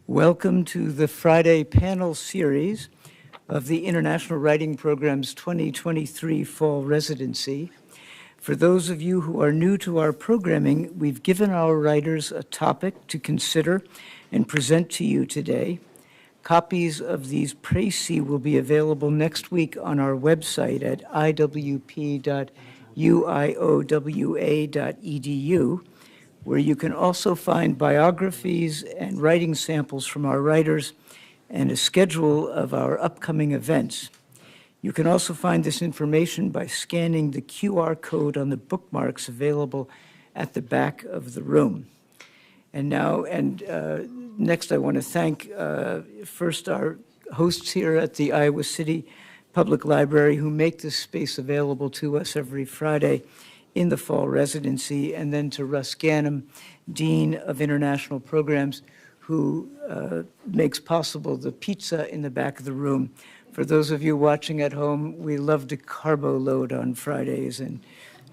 Welcome to the Friday panel series of the International Writing Program's 2023 Fall Residency. For those of you who are new to our programming, we've given our writers a topic to consider and present to you today. Copies of these précis will be available next week on our website at iwp.uiowa.edu, where you can also find biographies and writing samples from our writers and a schedule of our upcoming events. You can also find this information by scanning the QR code on the bookmarks available at the back of the room. Next, I want to thank first our hosts here at the Iowa City Public Library who make this space available to us every Friday in the Fall Residency, and then to Russ Ganem, Dean of International Programs, who makes possible the pizza in the back of the room. For those of you watching at home, we love to carbo load on Fridays, and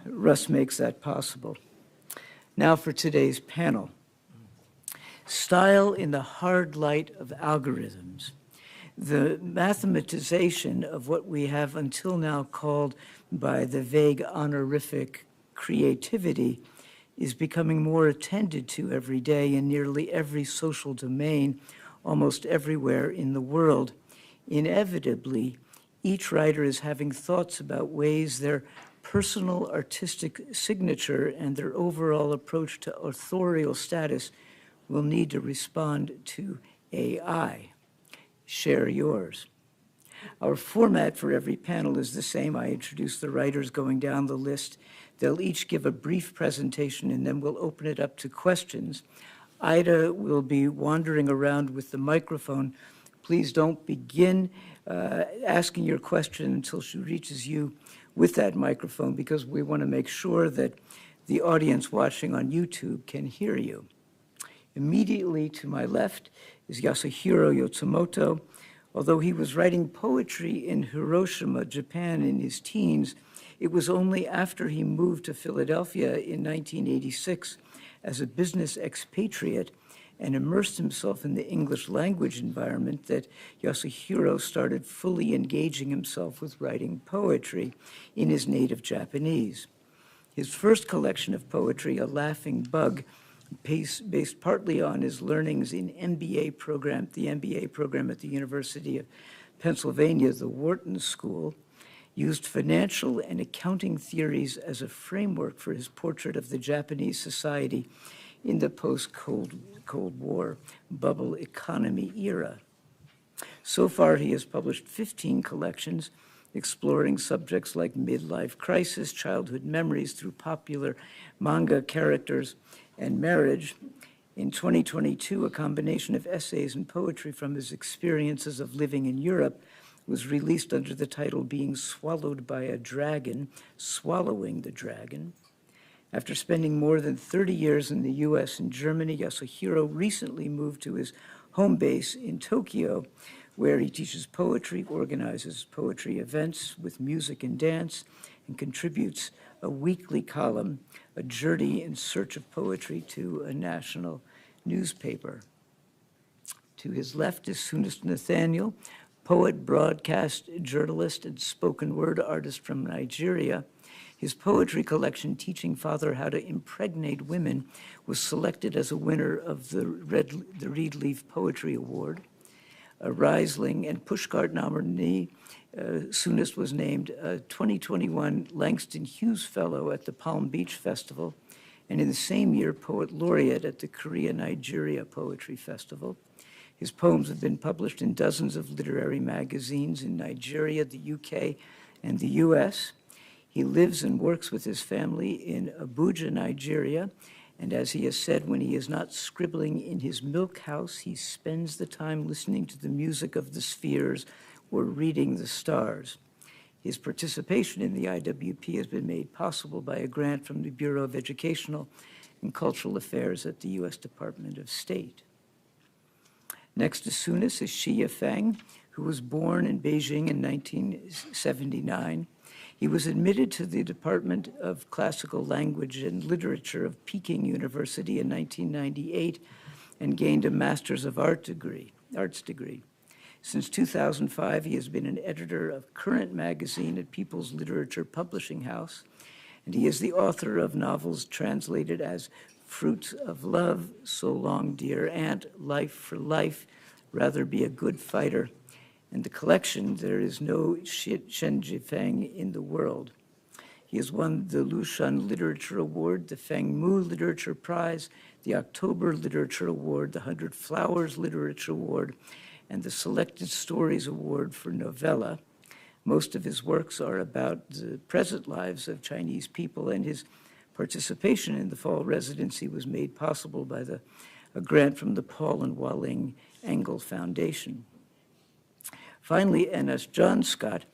Russ makes that possible. Now for today's panel. Style in the hard light of algorithms. The mathematization of what we have until now called by the vague honorific creativity is becoming more attended to every day in nearly every social domain, almost everywhere in the world. Inevitably, each writer is having thoughts about ways their personal artistic signature and their overall approach to authorial status will need to respond to AI. Share yours. Our format for every panel is the same. I introduce the writers going down the list. They'll each give a brief presentation, and then we'll open it up to questions. Ida will be wandering around with the microphone. Please don't begin asking your question until she reaches you with that microphone, because we want to make sure that the audience watching on YouTube can hear you. Immediately to my left is Yasuhiro Yotsumoto. Although he was writing poetry in Hiroshima, Japan in his teens, it was only after he moved to Philadelphia in 1986 as a business expatriate and immersed himself in the English language environment that Yasuhiro started fully engaging himself with writing poetry in his native Japanese. His first collection of poetry, A Laughing Bug, based partly on his learnings in the MBA program at the University of Pennsylvania, the Wharton School, used financial and accounting theories as a framework for his portrait of the Japanese society in the post-Cold War bubble economy era. So far, he has published 15 collections exploring subjects like midlife crisis, childhood memories through popular manga characters, and marriage. In 2022, a combination of essays and poetry from his experiences of living in Europe was released under the title Being Swallowed by a Dragon, Swallowing the Dragon. After spending more than 30 years in the US and Germany, Yasuhiro recently moved to his home base in Tokyo, where he teaches poetry, organizes poetry events with music and dance, and contributes a weekly column, A Journey in Search of Poetry, to a national newspaper. To his left is Soonest Nathaniel, poet, broadcast journalist, and spoken word artist from Nigeria. His poetry collection, Teaching Father How to Impregnate Women, was selected as a winner of the Reed Leaf Poetry Award. A Riesling and Pushcart nominee, Soonest was named a 2021 Langston Hughes Fellow at the Palm Beach Festival, and in the same year, Poet Laureate at the Korea-Nigeria Poetry Festival. His poems have been published in dozens of literary magazines in Nigeria, the UK, and the US. He lives and works with his family in Abuja, Nigeria, and as he has said, when he is not scribbling in his milk house, he spends the time listening to the music of the spheres or reading the stars. His participation in the IWP has been made possible by a grant from the Bureau of Educational and Cultural Affairs at the U.S. Department of State. Next to Soonest is Xia Feng, who was born in Beijing in 1979. He was admitted to the Department of Classical Language and Literature of Peking University in 1998 and gained a Master's of Arts degree. Since 2005, he has been an editor of Current magazine at People's Literature Publishing House, and he is the author of novels translated as Fruits of Love, So Long Dear Aunt, Life for Life, Rather Be a Good Fighter, and the collection There Is No Shen Jifeng in the World. He has won the Lushan Literature Award, the Feng Mu Literature Prize, the October Literature Award, the 100 Flowers Literature Award, and the Selected Stories Award for Novella. Most of his works are about the present lives of Chinese people, and his participation in the Fall Residency was made possible by a grant from the Paul and Waling Engel Foundation. Finally, N.S. John Scott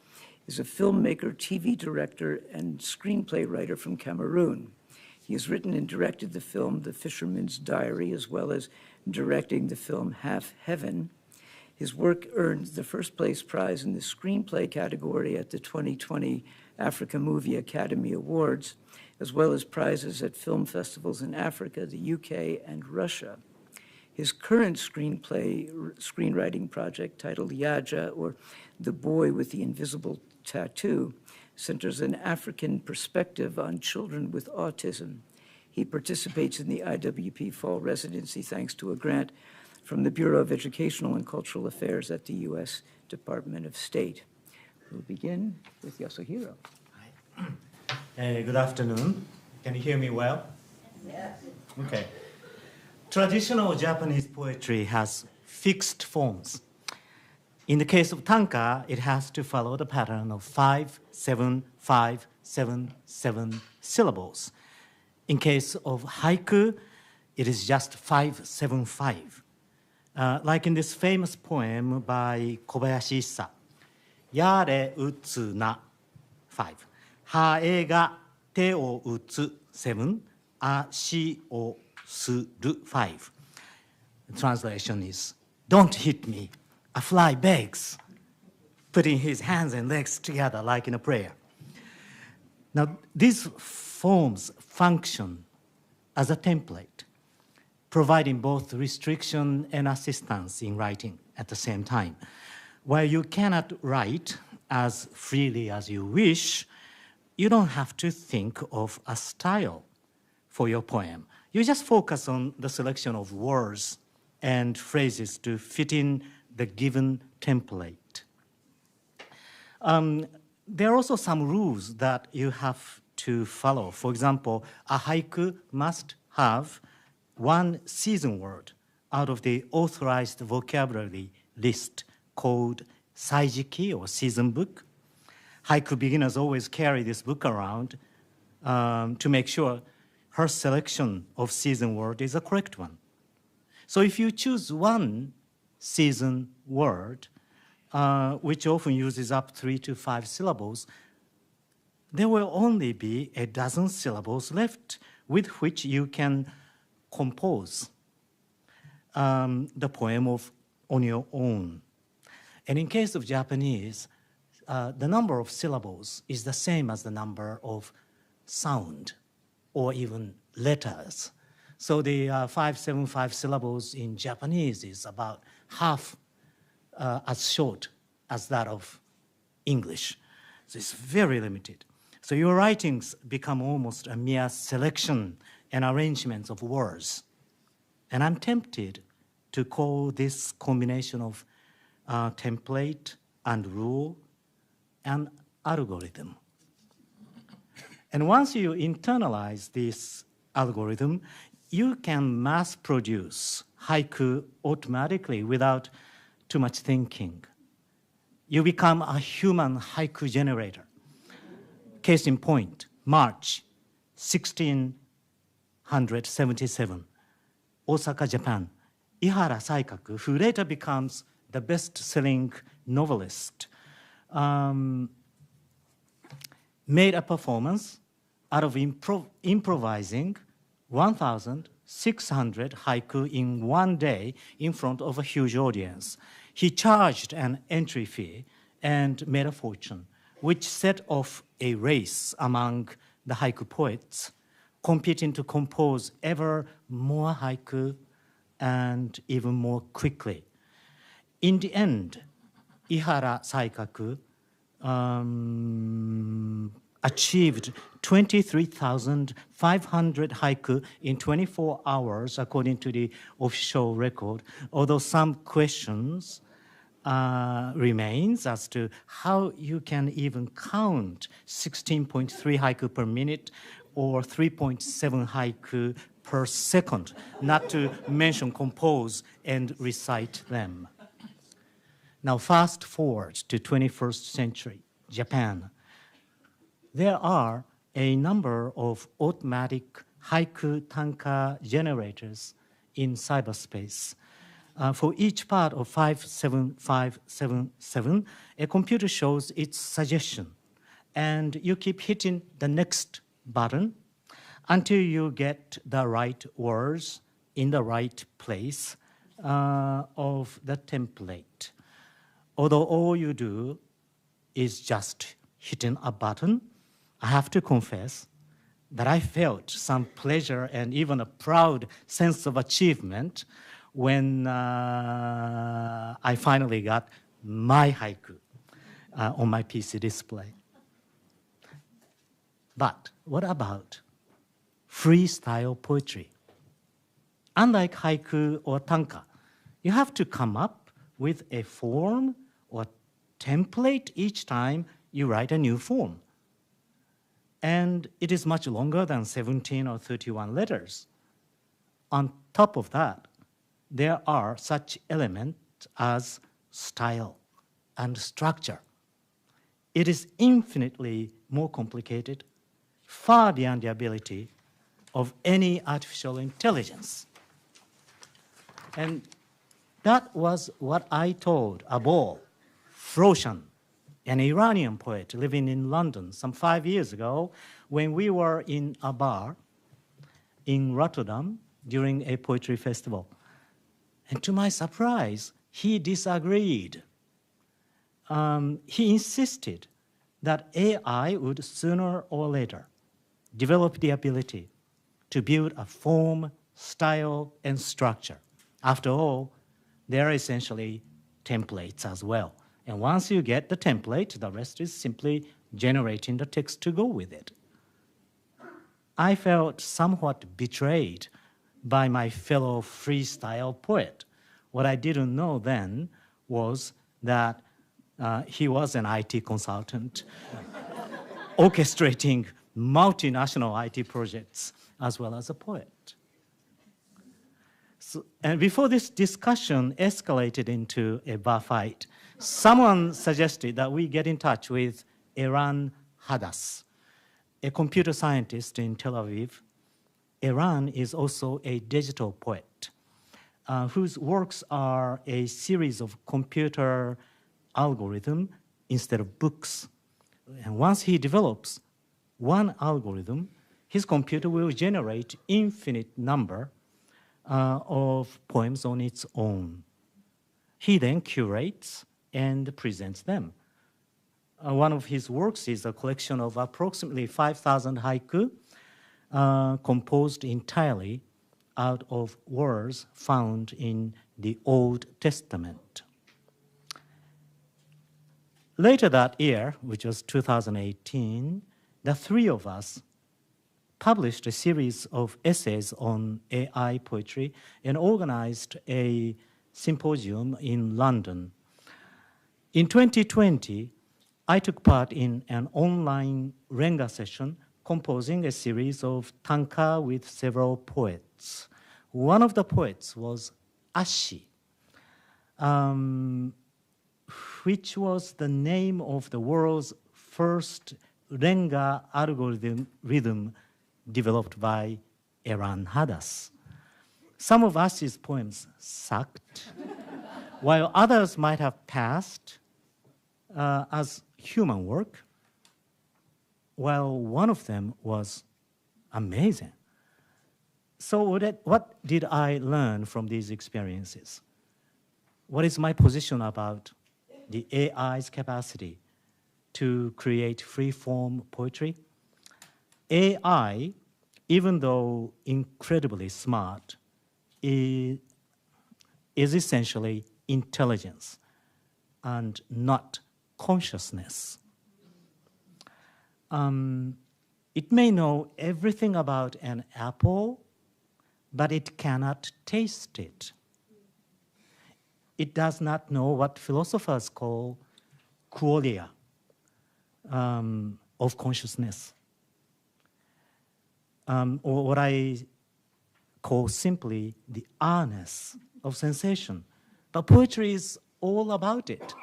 is a filmmaker, TV director, and screenplay writer from Cameroon. He has written and directed the film The Fisherman's Diary, as well as directing the film Half Heaven. His work earned the first place prize in the screenplay category at the 2020 Africa Movie Academy Awards, as well as prizes at film festivals in Africa, the UK, and Russia. His current screenwriting project, titled Yaja, or The Boy with the Invisible Tattoo, centers an African perspective on children with autism. He participates in the IWP Fall Residency thanks to a grant from the Bureau of Educational and Cultural Affairs at the U.S. Department of State. We'll begin with Yasuhiro. Hi. Good afternoon. Can you hear me well? Yes. Okay. Traditional Japanese poetry has fixed forms. In the case of tanka, it has to follow the pattern of 5, 7, 5, 7, 7 syllables. In case of haiku, it is just 5, 7, 5. Like in this famous poem by Kobayashi Issa, Yare utsu na, 5. Hae ga te o utsu, 7. Ashi o suru, 5. The translation is, don't hit me, a fly begs, putting his hands and legs together like in a prayer. Now, these forms function as a template, providing both restriction and assistance in writing at the same time. While you cannot write as freely as you wish, you don't have to think of a style for your poem. You just focus on the selection of words and phrases to fit in the given template. There are also some rules that you have to follow. For example, a haiku must have one season word out of the authorized vocabulary list called Saijiki, or season book. Haiku beginners always carry this book around to make sure her selection of season word is a correct one. So if you choose one season word, which often uses up 3 to 5 syllables, there will only be a dozen syllables left with which you can compose the poem on your own. And in case of Japanese, the number of syllables is the same as the number of sound or even letters. So the 575 syllables in Japanese is about half as short as that of English. So it's very limited. So your writings become almost a mere selection and arrangements of words. And I'm tempted to call this combination of template and rule an algorithm. And once you internalize this algorithm, you can mass produce haiku automatically without too much thinking. You become a human haiku generator. Case in point, March 1677, Osaka, Japan, Ihara Saikaku, who later becomes the best-selling novelist, made a performance out of improvising 1,600 haiku in one day in front of a huge audience. He charged an entry fee and made a fortune, which set off a race among the haiku poets, competing to compose ever more haiku and even more quickly. In the end, Ihara Saikaku achieved 23,500 haiku in 24 hours, according to the official record, although some questions remains as to how you can even count 16.3 haiku per minute or 3.7 haiku per second, not to mention compose and recite them. Now fast forward to 21st century, Japan. There are a number of automatic haiku tanka generators in cyberspace. For each part of 57577, a computer shows its suggestion, and you keep hitting the next button until you get the right words in the right place of the template. Although all you do is just hitting a button, I have to confess that I felt some pleasure and even a proud sense of achievement when I finally got my haiku on my PC display. But what about freestyle poetry? Unlike haiku or tanka, you have to come up with a form or template each time you write a new form. And it is much longer than 17 or 31 letters. On top of that, there are such elements as style and structure. It is infinitely more complicated, far beyond the ability of any artificial intelligence. And that was what I told Abol Froshan, an Iranian poet living in London some 5 years ago, when we were in a bar in Rotterdam during a poetry festival. And to my surprise, he disagreed. He insisted that AI would sooner or later develop the ability to build a form, style, and structure. After all, they are essentially templates as well. And once you get the template, the rest is simply generating the text to go with it. I felt somewhat betrayed by my fellow freestyle poet. What I didn't know then was that he was an IT consultant orchestrating multinational IT projects as well as a poet. So, and before this discussion escalated into a bar fight, someone suggested that we get in touch with Eran Hadas, a computer scientist in Tel Aviv. Eran is also a digital poet whose works are a series of computer algorithms instead of books. And once he develops one algorithm, his computer will generate infinite number of poems on its own. He then curates and presents them. One of his works is a collection of approximately 5,000 haiku composed entirely out of words found in the Old Testament. Later that year, which was 2018, the three of us published a series of essays on AI poetry and organized a symposium in London. In 2020, I took part in an online Renga session composing a series of tanka with several poets. One of the poets was Ashi, which was the name of the world's first Renga algorithm developed by Eran Hadas. Some of Ashi's poems sucked, while others might have passed as human work, while one of them was amazing. So what did I learn from these experiences? What is my position about the AI's capacity to create free-form poetry? AI, even though incredibly smart, is essentially intelligence and not consciousness. It may know everything about an apple, but it cannot taste it. It does not know what philosophers call qualia of consciousness, or what I call simply the R-ness of sensation. But poetry is all about it.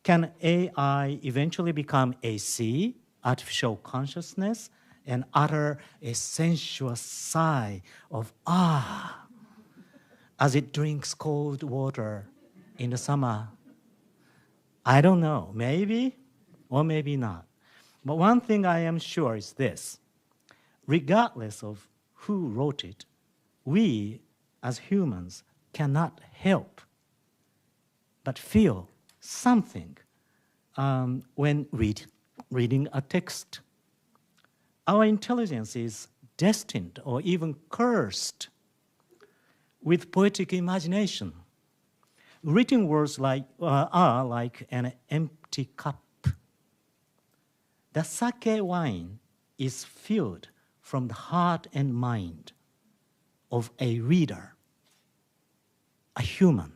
Can AI eventually become AC, artificial consciousness, and utter a sensuous sigh of ah as it drinks cold water in the summer? I don't know, maybe or maybe not. But one thing I am sure is this: regardless of who wrote it, we as humans cannot help but feel something when reading a text. Our intelligence is destined or even cursed with poetic imagination. Written words are like an empty cup. The sake wine is filled from the heart and mind of a reader, a human.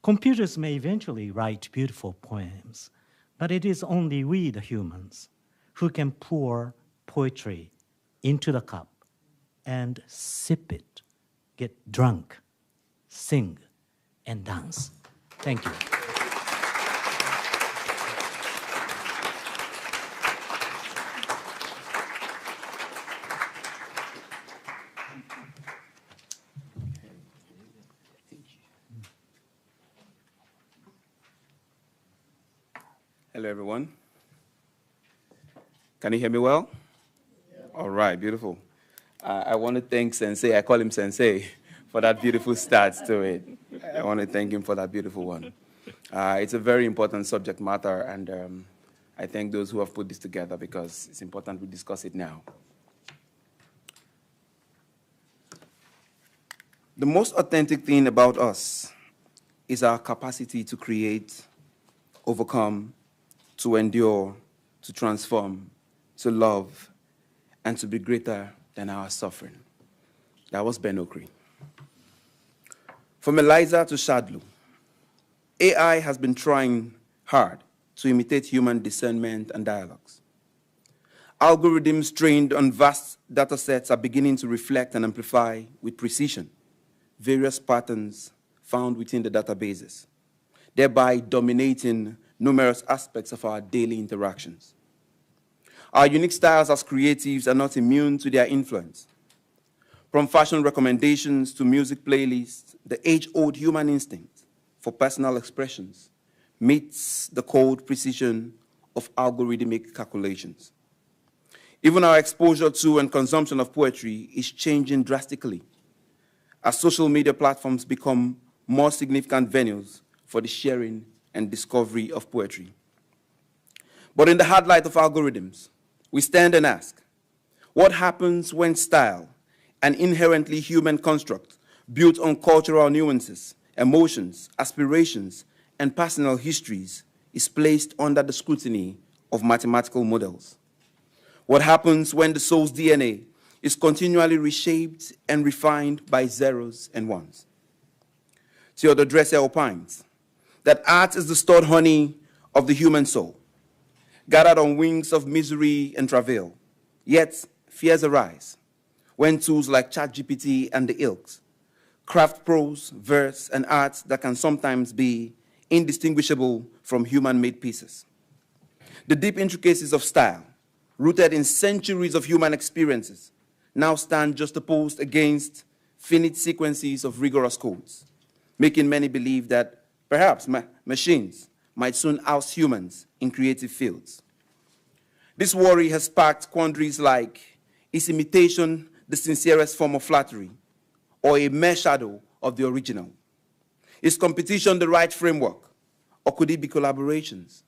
Computers may eventually write beautiful poems, but it is only we, the humans, who can pour poetry into the cup and sip it, get drunk, sing, and dance. Thank you. Hello, everyone. Can you hear me well? Yeah. All right, beautiful. I want to thank Sensei, I call him Sensei, for that beautiful start to it. I want to thank him for that beautiful one. It's a very important subject matter, and I thank those who have put this together because it's important we discuss it now. The most authentic thing about us is our capacity to create, overcome, to endure, to transform, to love, and to be greater than our suffering. That was Ben Okri. From Eliza to Shadlu, AI has been trying hard to imitate human discernment and dialogues. Algorithms trained on vast data sets are beginning to reflect and amplify with precision various patterns found within the databases, thereby dominating numerous aspects of our daily interactions. Our unique styles as creatives are not immune to their influence. From fashion recommendations to music playlists, the age-old human instinct for personal expressions meets the cold precision of algorithmic calculations. Even our exposure to and consumption of poetry is changing drastically as social media platforms become more significant venues for the sharing and discovery of poetry. But in the hard light of algorithms, we stand and ask, what happens when style, an inherently human construct built on cultural nuances, emotions, aspirations, and personal histories, is placed under the scrutiny of mathematical models? What happens when the soul's DNA is continually reshaped and refined by zeros and ones? Theodore Dreiser opines that art is the stored honey of the human soul, gathered on wings of misery and travail. Yet fears arise when tools like ChatGPT and the ilks craft prose, verse, and art that can sometimes be indistinguishable from human-made pieces. The deep intricacies of style, rooted in centuries of human experiences, now stand juxtaposed against finite sequences of rigorous codes, making many believe that perhaps machines might soon oust humans in creative fields. This worry has sparked quandaries like, is imitation the sincerest form of flattery, or a mere shadow of the original? Is competition the right framework, or could it be collaborations?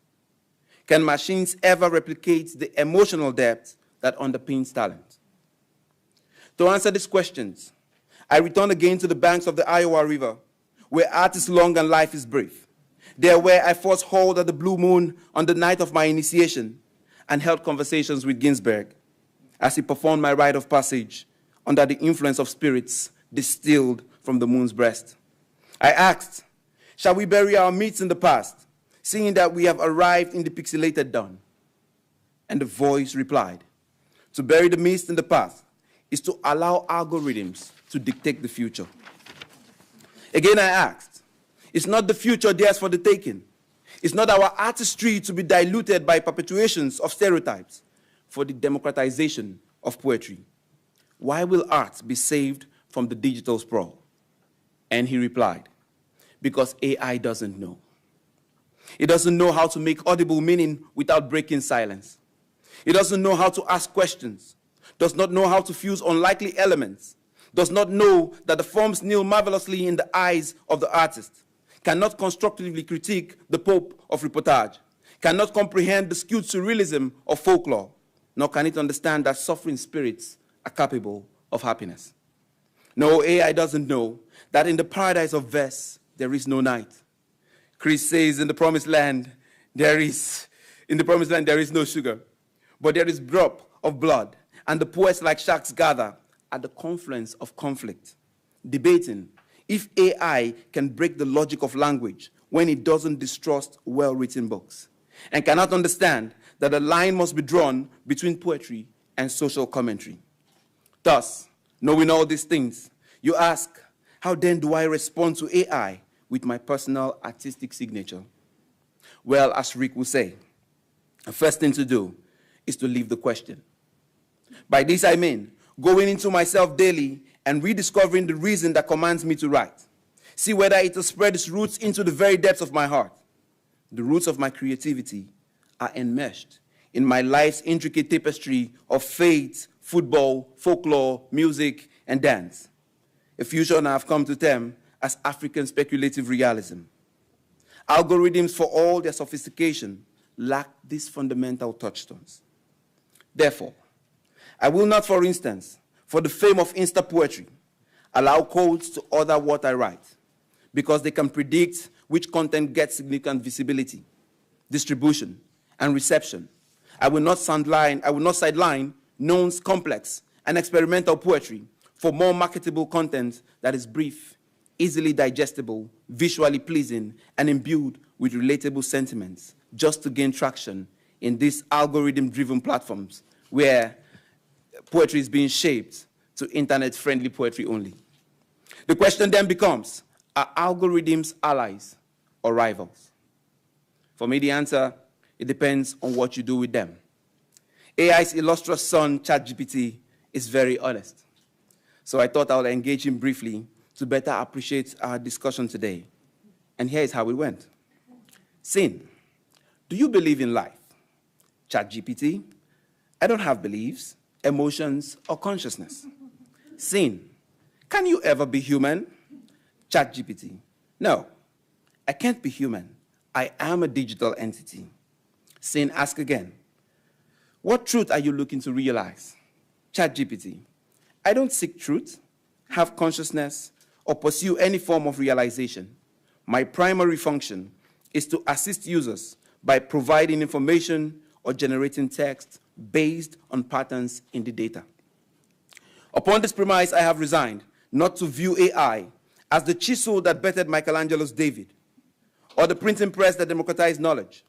Can machines ever replicate the emotional depth that underpins talent? To answer these questions, I return again to the banks of the Iowa River, where art is long and life is brief. There where I first hauled at the blue moon on the night of my initiation and held conversations with Ginsberg as he performed my rite of passage under the influence of spirits distilled from the moon's breast. I asked, shall we bury our meats in the past, seeing that we have arrived in the pixelated dawn? And the voice replied, to bury the meats in the past is to allow algorithms to dictate the future. Again, I asked, is not the future theirs for the taking? Is not our artistry to be diluted by perpetuations of stereotypes for the democratization of poetry? Why will art be saved from the digital sprawl? And he replied, because AI doesn't know. It doesn't know how to make audible meaning without breaking silence. It doesn't know how to ask questions, does not know how to fuse unlikely elements, does not know that the forms kneel marvelously in the eyes of the artist, cannot constructively critique the Pope of reportage, cannot comprehend the skewed surrealism of folklore, nor can it understand that suffering spirits are capable of happiness. No, AI doesn't know that in the paradise of verse, there is no night. Chris says in the promised land, there is no sugar, but there is drop of blood, and the poets like sharks gather at the confluence of conflict, debating if AI can break the logic of language when it doesn't distrust well-written books, and cannot understand that a line must be drawn between poetry and social commentary. Thus, knowing all these things, you ask, how then do I respond to AI with my personal artistic signature? Well, as Rick will say, the first thing to do is to leave the question. By this I mean going into myself daily and rediscovering the reason that commands me to write. See whether it has spread its roots into the very depths of my heart. The roots of my creativity are enmeshed in my life's intricate tapestry of faith, football, folklore, music, and dance, a fusion I have come to term as African speculative realism. Algorithms, for all their sophistication, lack these fundamental touchstones. Therefore, I will not, for instance, for the fame of Insta poetry, allow codes to order what I write, because they can predict which content gets significant visibility, distribution, and reception. I will not sideline known, complex, and experimental poetry for more marketable content that is brief, easily digestible, visually pleasing, and imbued with relatable sentiments, just to gain traction in these algorithm-driven platforms where poetry is being shaped to internet-friendly poetry only. The question then becomes, are algorithms allies or rivals? For me, the answer, it depends on what you do with them. AI's illustrious son, ChatGPT, is very honest. So I thought I would engage him briefly to better appreciate our discussion today. And here is how it went. Sin, do you believe in life? ChatGPT, I don't have beliefs, emotions, or consciousness. Sin, can you ever be human? ChatGPT, no, I can't be human. I am a digital entity. Sin, ask again. What truth are you looking to realize? ChatGPT, I don't seek truth, have consciousness, or pursue any form of realization. My primary function is to assist users by providing information or generating text based on patterns in the data. Upon this premise, I have resigned not to view AI as the chisel that bettered Michelangelo's David, or the printing press that democratized knowledge.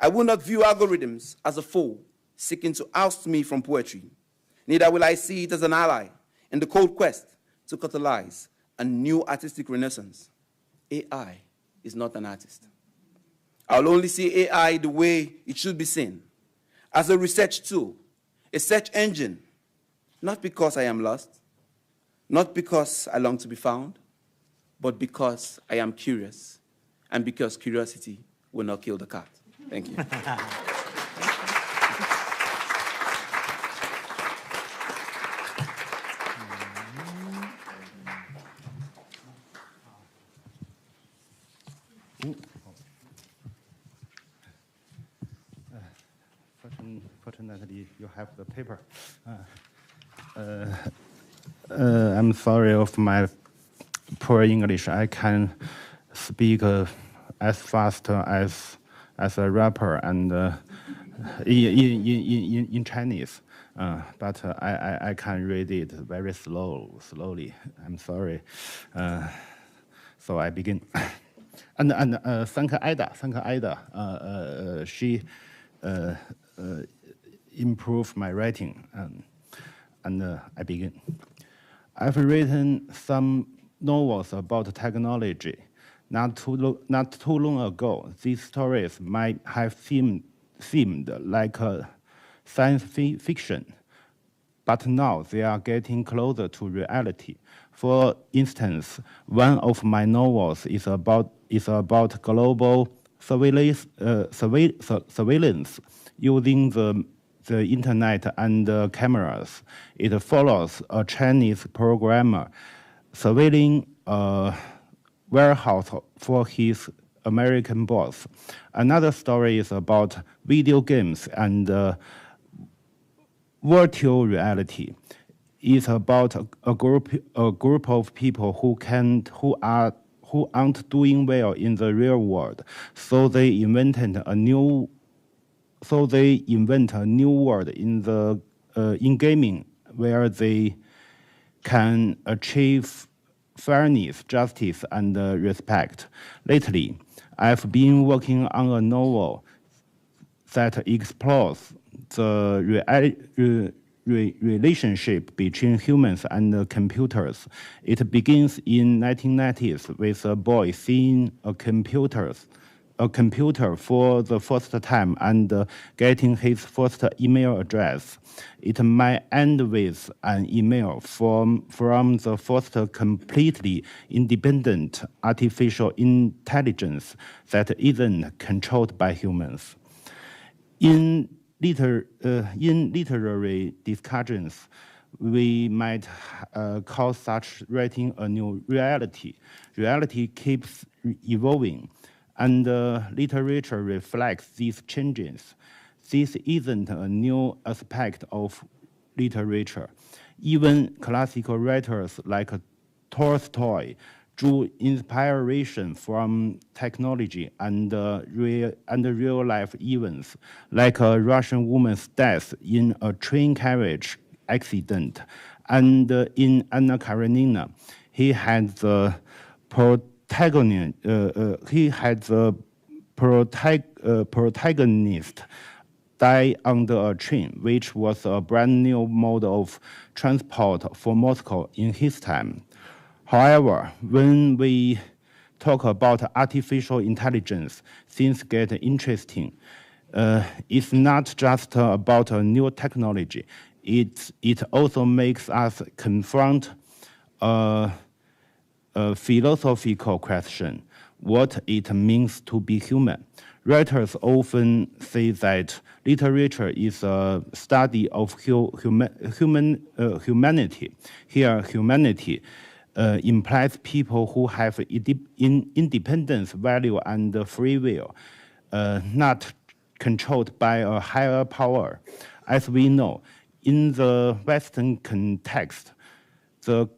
I will not view algorithms as a foe seeking to oust me from poetry. Neither will I see it as an ally in the cold quest to catalyze a new artistic renaissance. AI is not an artist. I'll only see AI the way it should be seen, as a research tool, a search engine, not because I am lost, not because I long to be found, but because I am curious, and because curiosity will not kill the cat. Thank you. Fortunately, you have the paper. I'm sorry of my poor English. I can speak as fast as a rapper and in Chinese, but I can read it very slowly. I'm sorry. So I begin. And thank Ida. She improved my writing, and I begin. I've written some novels about technology. Not too long ago, these stories might have seemed like science fiction, but now they are getting closer to reality. For instance, one of my novels is about global surveillance using the internet and cameras. It follows a Chinese programmer surveilling a warehouse for his American boss. Another story is about video games and virtual reality. It's about a group of people who aren't doing well in the real world, so they invent a new world in gaming where they can achieve fairness, justice, and respect. Lately, I've been working on a novel that explores the relationship between humans and computers. It begins in 1990s with a boy seeing a computer for the first time and getting his first email address. It might end with an email from the first completely independent artificial intelligence that isn't controlled by humans. In literary discussions, we might call such writing a new reality. Reality keeps evolving, and literature reflects these changes. This isn't a new aspect of literature. Even classical writers like Tolstoy drew inspiration from technology and real-life events, like a Russian woman's death in a train carriage accident. And in Anna Karenina, he had the protagonist die under a train, which was a brand new mode of transport for Moscow in his time. However, when we talk about artificial intelligence, things get interesting. It's not just about a new technology. It also makes us confront a philosophical question: what it means to be human. Writers often say that literature is a study of humanity. Here, humanity implies people who have independence, value, and free will, not controlled by a higher power. As we know, in the Western context, the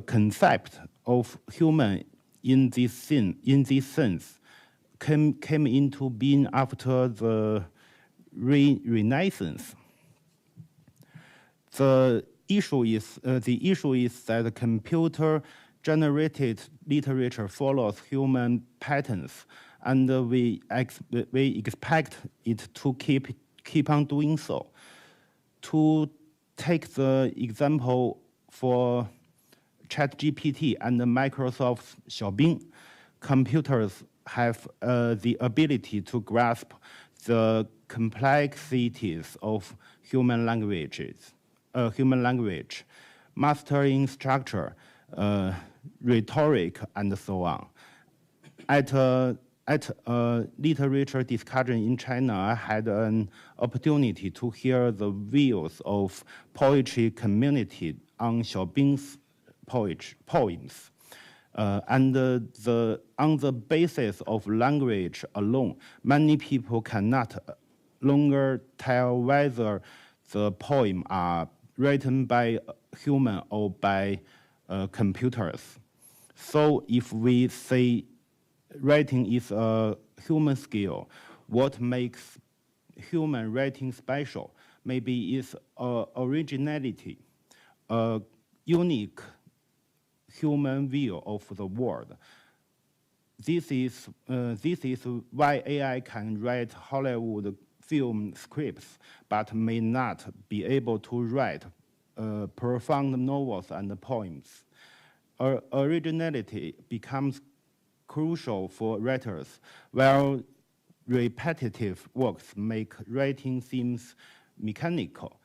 concept of human in this sense came into being after the Renaissance. The issue is that computer-generated literature follows human patterns, and we expect it to keep on doing so. To take the example for ChatGPT and Microsoft's Xiaobing, computers have the ability to grasp the complexities of human language, mastering structure, rhetoric, and so on. At a literature discussion in China, I had an opportunity to hear the views of poetry community on Xiaobing's poems. And on the basis of language alone, many people cannot longer tell whether the poem are written by human or by computers. So if we say writing is a human skill, what makes human writing special maybe is originality, a unique human view of the world. This is why AI can write Hollywood film scripts, but may not be able to write profound novels and poems. Originality becomes crucial for writers, while repetitive works make writing seems mechanical.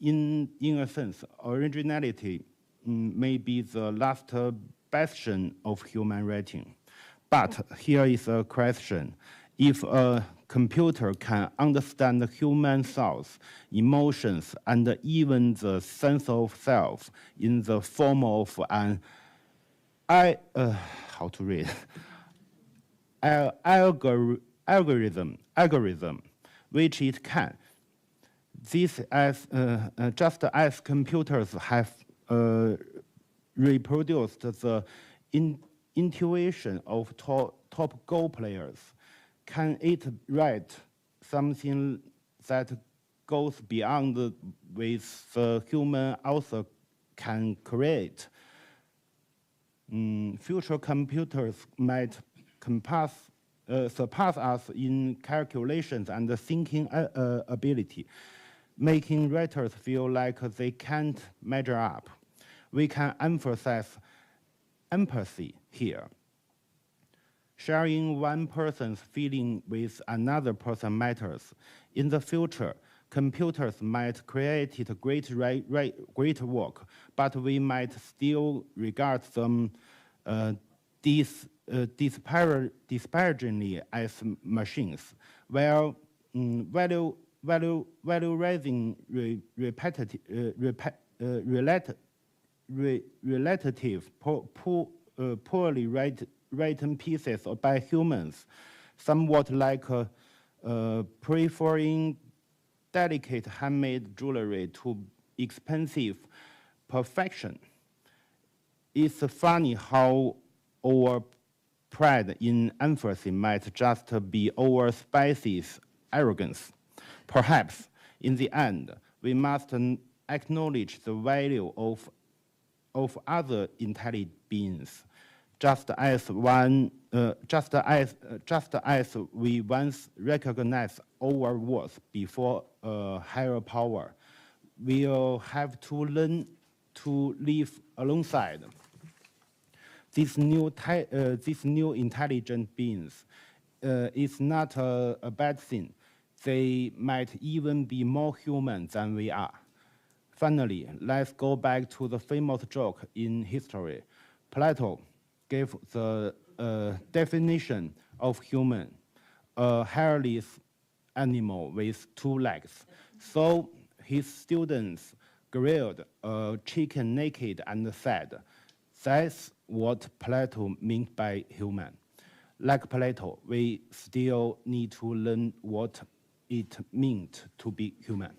In a sense, originality may be the last bastion of human writing. But here is a question. If a computer can understand human thoughts, emotions, and even the sense of self in the form of an algorithm, which it can. This just as computers have reproduced the intuition of top Go players, can it write something that goes beyond with the human author can create? Future computers might surpass us in calculations and thinking ability, making writers feel like they can't measure up. We can emphasize empathy here. Sharing one person's feeling with another person matters. In the future, computers might create great work, but we might still regard them disparagingly as machines, while valorizing poorly written pieces by humans, somewhat like preferring delicate handmade jewelry to expensive perfection. It's funny how our pride in empathy might just be our species' arrogance. Perhaps, in the end, we must acknowledge the value of other intelligent beings, just as we once recognized our worth before a higher power. We'll have to learn to live alongside these new intelligent beings. Is not a bad thing. They might even be more human than we are. Finally, let's go back to the famous joke in history. Plato gave the definition of human, a hairless animal with 2 legs. So his students grilled a chicken naked and said, that's what Plato meant by human. Like Plato, we still need to learn what it meant to be human.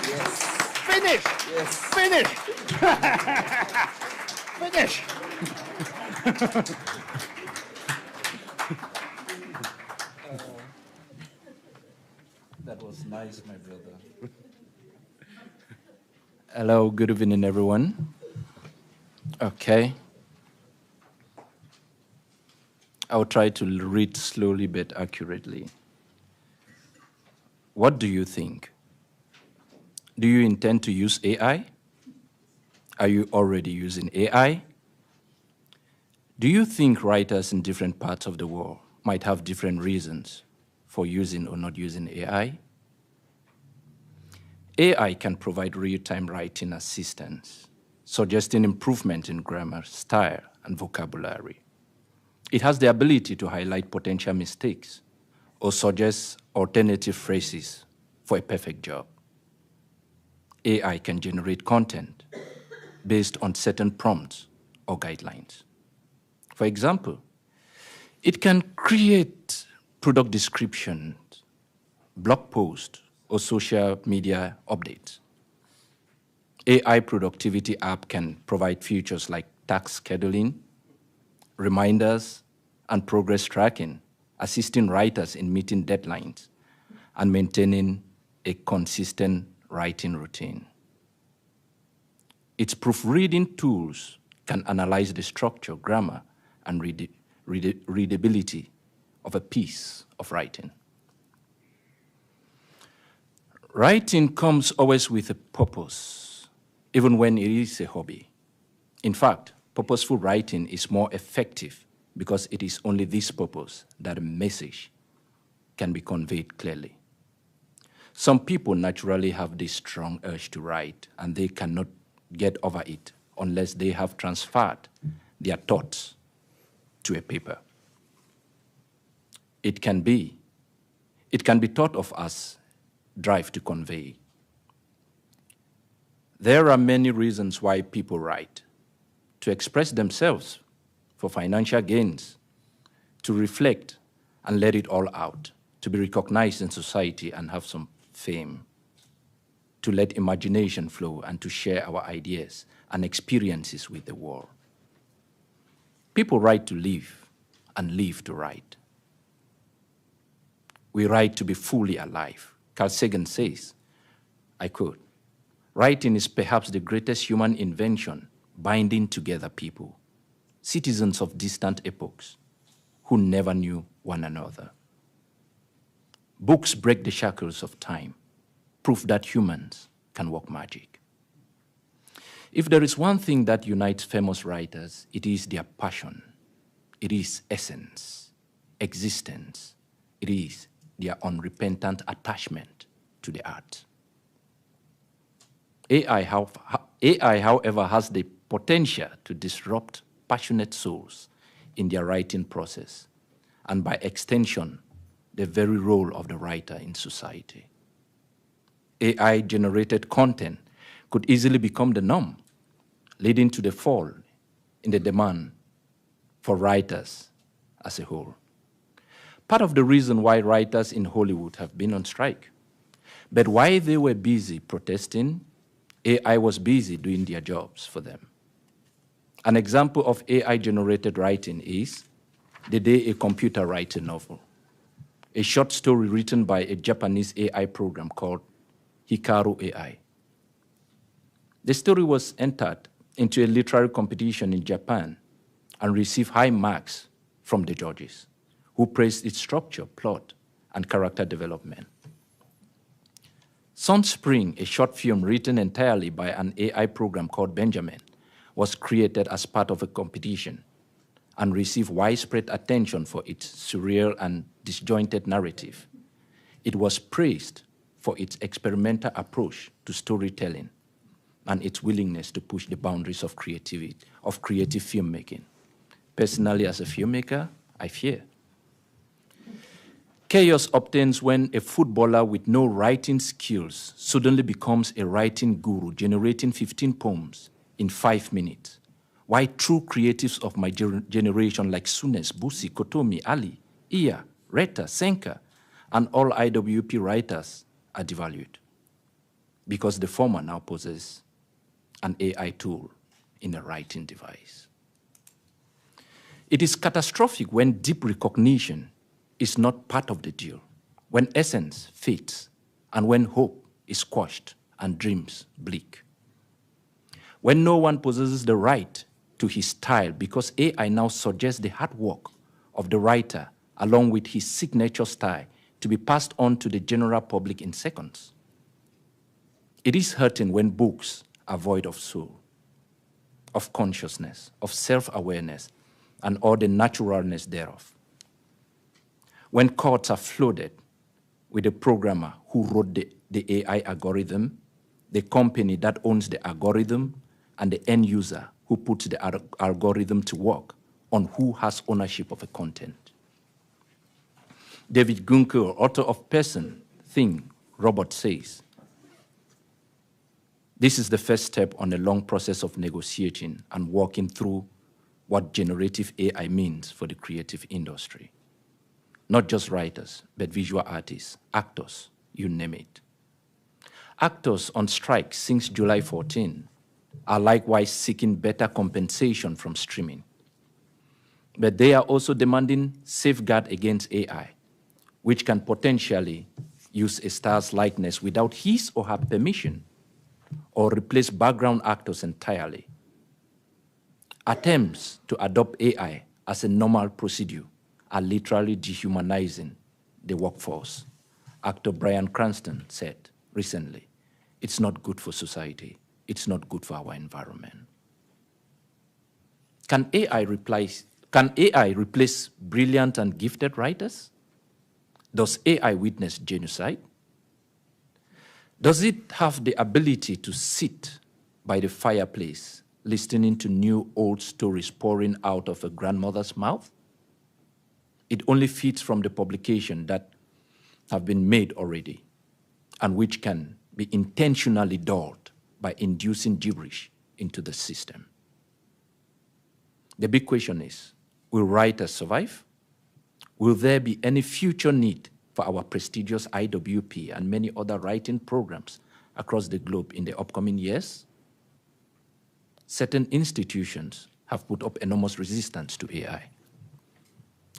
Yes. Finish! Yes. Finish! Finish! That was nice, my brother. Hello, good evening, everyone. Okay. I'll try to read slowly but accurately. What do you think? Do you intend to use AI? Are you already using AI? Do you think writers in different parts of the world might have different reasons for using or not using AI? AI can provide real-time writing assistance, suggesting improvement in grammar, style, and vocabulary. It has the ability to highlight potential mistakes or suggest alternative phrases for a perfect job. AI can generate content based on certain prompts or guidelines. For example, it can create product descriptions blog posts, or social media updates. AI productivity app can provide features like task scheduling, reminders, and progress tracking, assisting writers in meeting deadlines and maintaining a consistent writing routine. Its proofreading tools can analyze the structure, grammar, and readability of a piece of writing. Writing comes always with a purpose, even when it is a hobby. In fact, purposeful writing is more effective because it is only this purpose that a message can be conveyed clearly. Some people naturally have this strong urge to write, and they cannot get over it unless they have transferred their thoughts to a paper. It can be thought of as drive to convey. There are many reasons why people write: to express themselves, for financial gains, to reflect and let it all out, to be recognized in society and have some fame, to let imagination flow and to share our ideas and experiences with the world. People write to live and live to write. We write to be fully alive. Carl Sagan says, I quote, "Writing is perhaps the greatest human invention, binding together people, citizens of distant epochs, who never knew one another." Books break the shackles of time, proof that humans can work magic. If there is one thing that unites famous writers, it is their passion. It is essence, existence. It is their unrepentant attachment to the art. AI, however, has the potential to disrupt passionate souls in their writing process, and by extension, the very role of the writer in society. AI-generated content could easily become the norm, leading to the fall in the demand for writers as a whole. Part of the reason why writers in Hollywood have been on strike. But while they were busy protesting, AI was busy doing their jobs for them. An example of AI-generated writing is The Day a Computer Writes a Novel, a short story written by a Japanese AI program called Hikaru AI. The story was entered into a literary competition in Japan and received high marks from the judges, who praised its structure, plot, and character development. Sunspring, a short film written entirely by an AI program called Benjamin, was created as part of a competition and received widespread attention for its surreal and disjointed narrative. It was praised for its experimental approach to storytelling and its willingness to push the boundaries of creative filmmaking. Personally, as a filmmaker, I fear. Chaos obtains when a footballer with no writing skills suddenly becomes a writing guru, generating 15 poems in 5 minutes. Why true creatives of my generation like Soonest, Busi, Kotomi, Ali, Iya, Reta, Senka, and all IWP writers are devalued, because the former now possess an AI tool in a writing device. It is catastrophic when deep recognition is not part of the deal, when essence fades, and when hope is quashed and dreams bleak. When no one possesses the right to his style because AI now suggests the hard work of the writer along with his signature style to be passed on to the general public in seconds. It is hurting when books are void of soul, of consciousness, of self-awareness, and all the naturalness thereof. When courts are flooded with the programmer who wrote the AI algorithm, the company that owns the algorithm, and the end user who puts the algorithm to work on who has ownership of a content. David Gunkel, author of Person, Thing, Robot, says, this is the first step on a long process of negotiating and working through what generative AI means for the creative industry. not just writers, but visual artists, actors, you name it. Actors on strike since July 14 are likewise seeking better compensation from streaming. But they are also demanding safeguard against AI, which can potentially use a star's likeness without his or her permission, or replace background actors entirely. Attempts to adopt AI as a normal procedure are literally dehumanizing the workforce. Actor Bryan Cranston said recently, it's not good for society, it's not good for our environment. Can AI replace brilliant and gifted writers? Does AI witness genocide? Does it have the ability to sit by the fireplace, listening to new old stories pouring out of a grandmother's mouth? It only feeds from the publication that have been made already, and which can be intentionally dulled by inducing gibberish into the system. The big question is, will writers survive? Will there be any future need for our prestigious IWP and many other writing programs across the globe in the upcoming years? Certain institutions have put up enormous resistance to AI.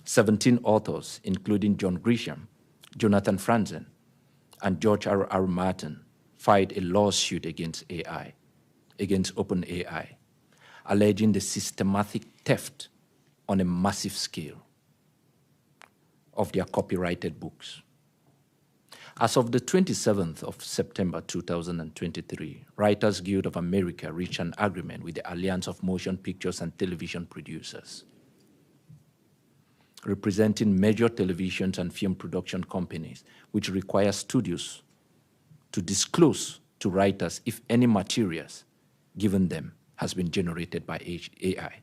17 authors, including John Grisham, Jonathan Franzen, and George R.R. Martin, filed a lawsuit against AI, against OpenAI, alleging the systematic theft on a massive scale of their copyrighted books. As of the 27th of September 2023, Writers Guild of America reached an agreement with the Alliance of Motion Pictures and Television Producers, representing major television and film production companies, which require studios to disclose to writers if any materials given them has been generated by AI,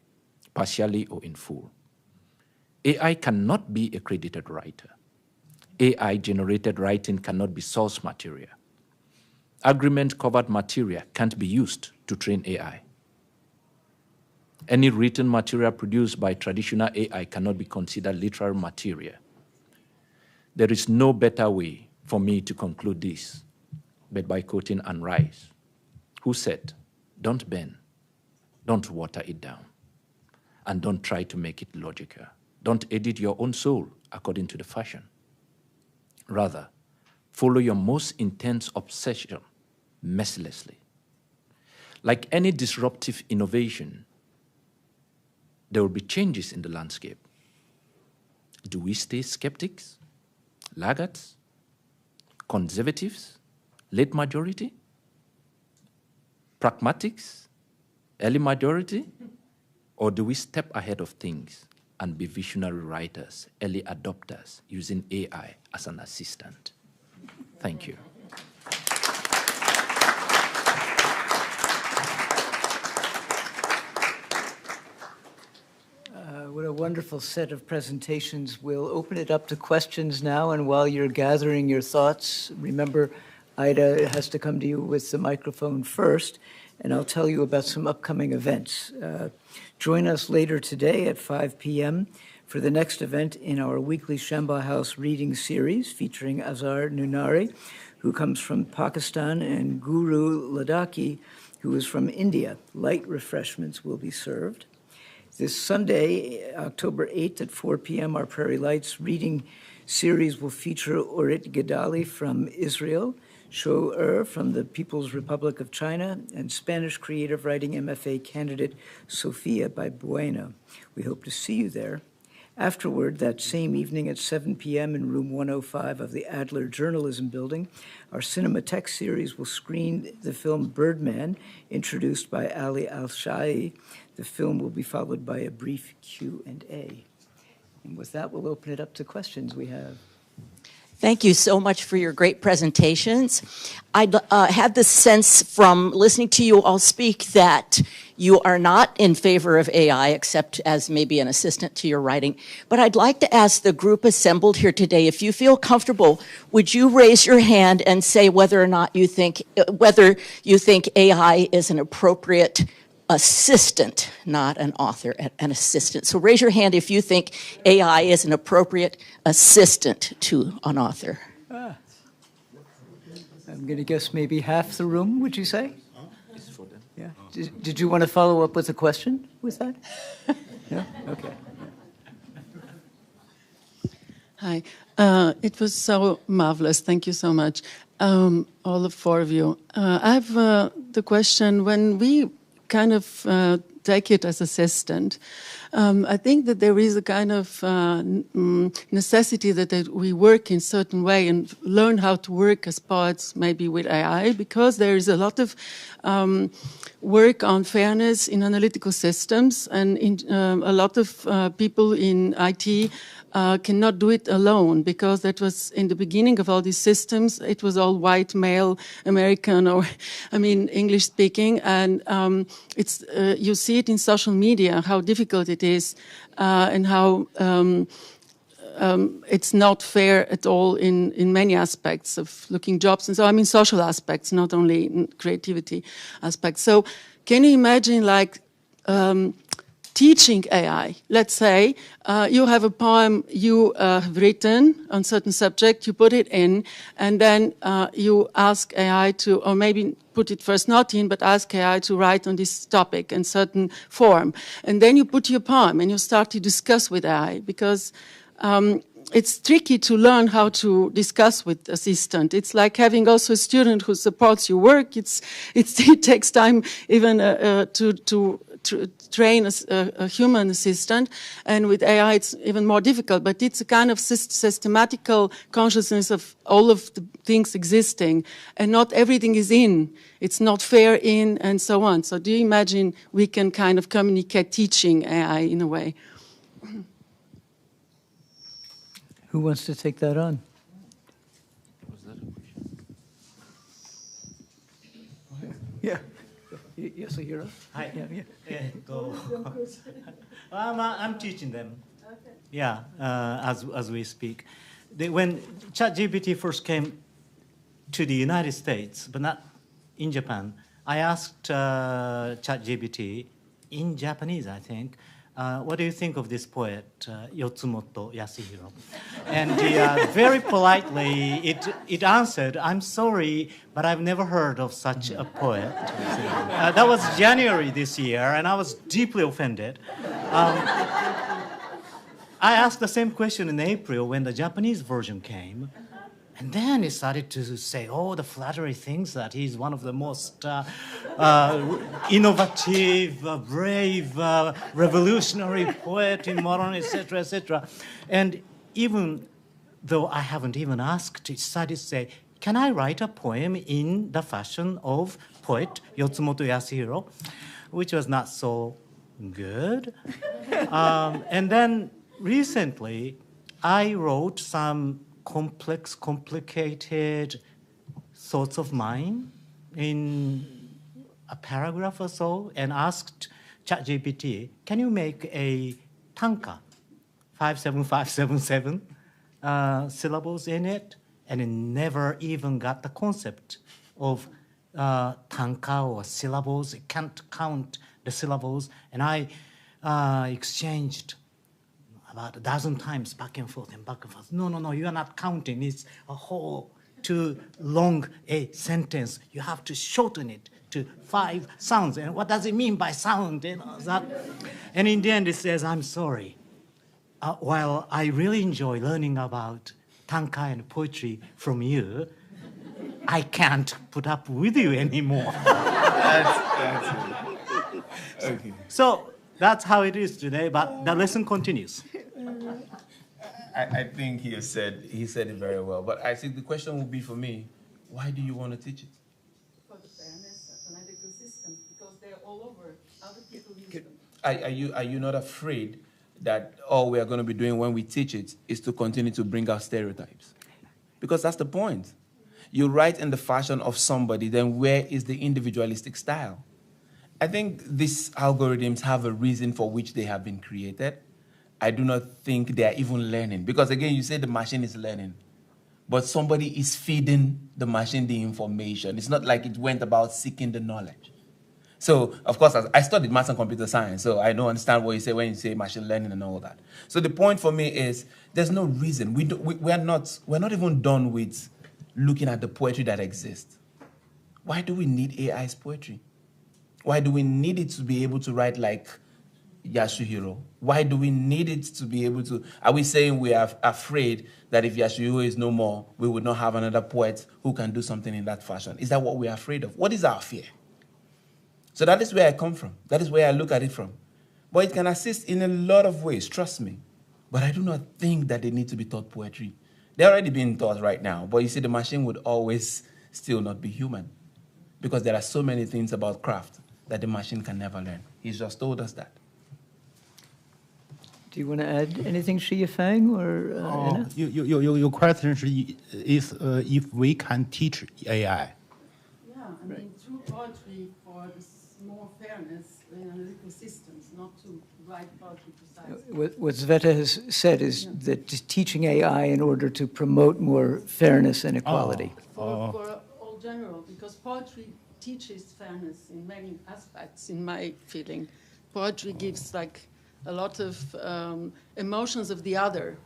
partially or in full. AI cannot be a credited writer. AI-generated writing cannot be source material. Agreement-covered material can't be used to train AI. Any written material produced by traditional AI cannot be considered literary material. There is no better way for me to conclude this, but by quoting Anne Rice, who said, "Don't bend, don't water it down, and don't try to make it logical. Don't edit your own soul according to the fashion. Rather, follow your most intense obsession mercilessly. Like any disruptive innovation, there will be changes in the landscape. Do we stay skeptics, laggards, conservatives, late majority, pragmatics, early majority, or do we step ahead of things and be visionary writers, early adopters, using AI as an assistant?" Thank you. What a wonderful set of presentations. We'll open it up to questions now, and while you're gathering your thoughts, remember, Ida has to come to you with the microphone first, and I'll tell you about some upcoming events. Join us later today at 5 p.m. for the next event in our weekly Shamba House reading series featuring Azhar Nunari, who comes from Pakistan, and Guru Ladaki, who is from India. Light refreshments will be served. This Sunday, October 8th at 4 p.m., our Prairie Lights reading series will feature Orit Gedali from Israel, Shou from the People's Republic of China, and Spanish creative writing MFA candidate Sofia by Bueno. We hope to see you there. Afterward, that same evening at 7 p.m. in room 105 of the Adler Journalism Building, our Cinematheque series will screen the film Birdman, introduced by Ali Al-Shai. The film will be followed by a brief Q&A. And with that, we'll open it up to questions we have. Thank you so much for your great presentations. I had the sense from listening to you all speak that you are not in favor of AI, except as maybe an assistant to your writing. But I'd like to ask the group assembled here today, if you feel comfortable, would you raise your hand and say whether or not you think, whether you think AI is an appropriate assistant, not an author, an assistant. So raise your hand if you think AI is an appropriate assistant to an author. I'm going to guess maybe half the room, would you say? Yeah. Did you want to follow up with a question with that? No? Okay. Hi. It was so marvelous. Thank you so much, all the four of you. I have the question, when we kind of take it as assistant, I think that there is a kind of necessity that we work in a certain way and learn how to work as poets, maybe with AI, because there is a lot of work on fairness in analytical systems, and a lot of people in IT cannot do it alone, because that was in the beginning of all these systems. It was all white, male, American, or English speaking, and it's you see it in social media how difficult it is, and how it's not fair at all in many aspects of looking jobs, and so social aspects, not only in creativity aspects. So, can you imagine like teaching AI? Let's say you have a poem you have written on a certain subject, you put it in, and then you ask AI to, or maybe put it first not in, but ask AI to write on this topic in certain form. And then you put your poem and you start to discuss with AI, because it's tricky to learn how to discuss with assistant. It's like having also a student who supports your work. It takes time even to train a human assistant, and with AI it's even more difficult, but it's a kind of systematical consciousness of all of the things existing, and not everything is in. It's not fair in, and so on. So do you imagine we can kind of communicate teaching AI in a way? Who wants to take that on? Yeah. Yasuhiro? Hi. Yeah. I'm teaching them. Okay. Yeah, as we speak. When ChatGPT first came to the United States, but not in Japan, I asked ChatGPT in Japanese, I think, what do you think of this poet, Yotsumoto Yasuhiro? And very politely, it answered, I'm sorry, but I've never heard of such a poet. That was January this year, and I was deeply offended. I asked the same question in April when the Japanese version came. And then he started to say all the flattery things, that he's one of the most innovative, brave, revolutionary poet in modern, etc., etc. And even though I haven't even asked, he started to say, can I write a poem in the fashion of poet Yotsumoto Yasuhiro, which was not so good. And then recently, I wrote some complex, complicated thoughts of mine in a paragraph or so, and asked ChatGPT, can you make a tanka, 57577 syllables in it? And it never even got the concept of tanka or syllables. It can't count the syllables. And I exchanged about a dozen times back and forth and back and forth. No, you are not counting. It's a whole too long a sentence. You have to shorten it to 5 sounds. And what does it mean by sound? And in the end, it says, I'm sorry. While I really enjoy learning about tanka and poetry from you, I can't put up with you anymore. That's okay. So that's how it is today, but the lesson continues. I think he said it very well. But I think the question would be for me, why do you want to teach it? For the fairness of analytical systems, because they're all over. Other people use them. Are you not afraid that all we are going to be doing when we teach it is to continue to bring out stereotypes? Because that's the point. You write in the fashion of somebody, then where is the individualistic style? I think these algorithms have a reason for which they have been created. I do not think they are even learning. Because again, you say the machine is learning, but somebody is feeding the machine the information. It's not like it went about seeking the knowledge. So, of course, I studied maths and computer science, so I don't understand what you say when you say machine learning and all that. So the point for me is there's no reason. We're not even done with looking at the poetry that exists. Why do we need AI's poetry? Why do we need it to be able to write like Yasuhiro? Why do we need it to be able to? Are we saying we are afraid that if Yasuhiro is no more, we would not have another poet who can do something in that fashion? Is that what we're afraid of? What is our fear? So that is where I come from. That is where I look at it from. But it can assist in a lot of ways, trust me. But I do not think that they need to be taught poetry. They're already being taught right now. But you see, the machine would always still not be human, because there are so many things about craft that the machine can never learn. He's just told us that. Do you want to add anything, Shi Fang or Anna? Your question is if we can teach AI. Yeah, I mean, through poetry for more fairness in analytical systems, not to write poetry precisely. What Sveta has said is that teaching AI in order to promote more fairness and equality. For all general, because poetry teaches fairness in many aspects, in my feeling. Poetry gives like a lot of emotions of the other.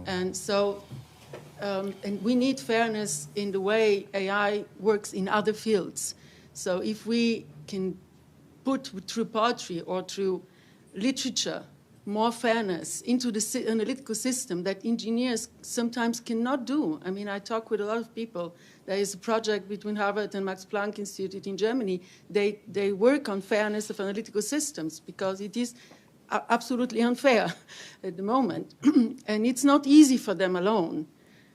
And so, and we need fairness in the way AI works in other fields. So if we can put through poetry or through literature more fairness into the analytical system that engineers sometimes cannot do. I mean, I talk with a lot of people. There is a project between Harvard and Max Planck Institute in Germany. They work on fairness of analytical systems because it is absolutely unfair at the moment. And it's not easy for them alone.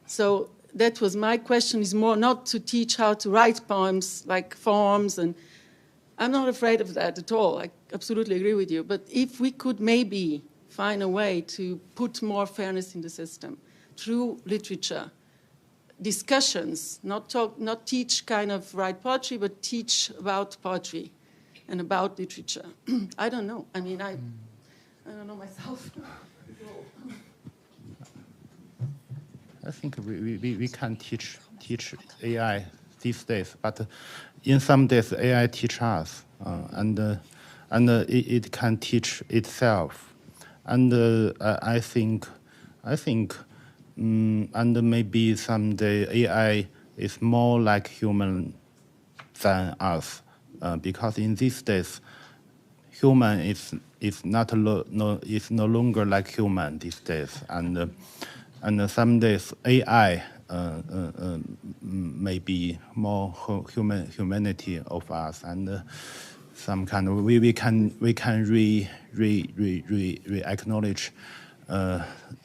So that was my question, is more not to teach how to write poems like forms, and I'm not afraid of that at all. I absolutely agree with you. But if we could maybe find a way to put more fairness in the system through literature, discussions, not teach kind of write poetry, but teach about poetry and about literature. I don't know. I mean, I don't know myself. I think we can teach AI these days, but in some days AI teach us, and it can teach itself, and I think, and maybe someday AI is more like human than us, because in these days, human is no longer like human these days, and some days AI maybe more humanity of us, and some kind of we can acknowledge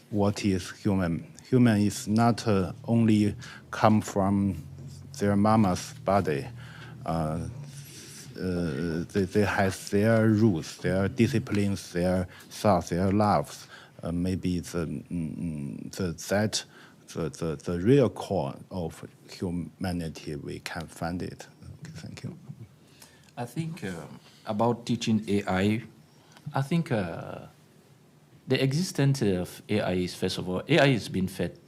what is human. Human is not only come from their mama's body. They have their rules, their disciplines, their thoughts, their loves. Maybe the real core of humanity, we can find it. Okay, thank you. I think about teaching AI, I think the existence of AI is, first of all, AI is being fed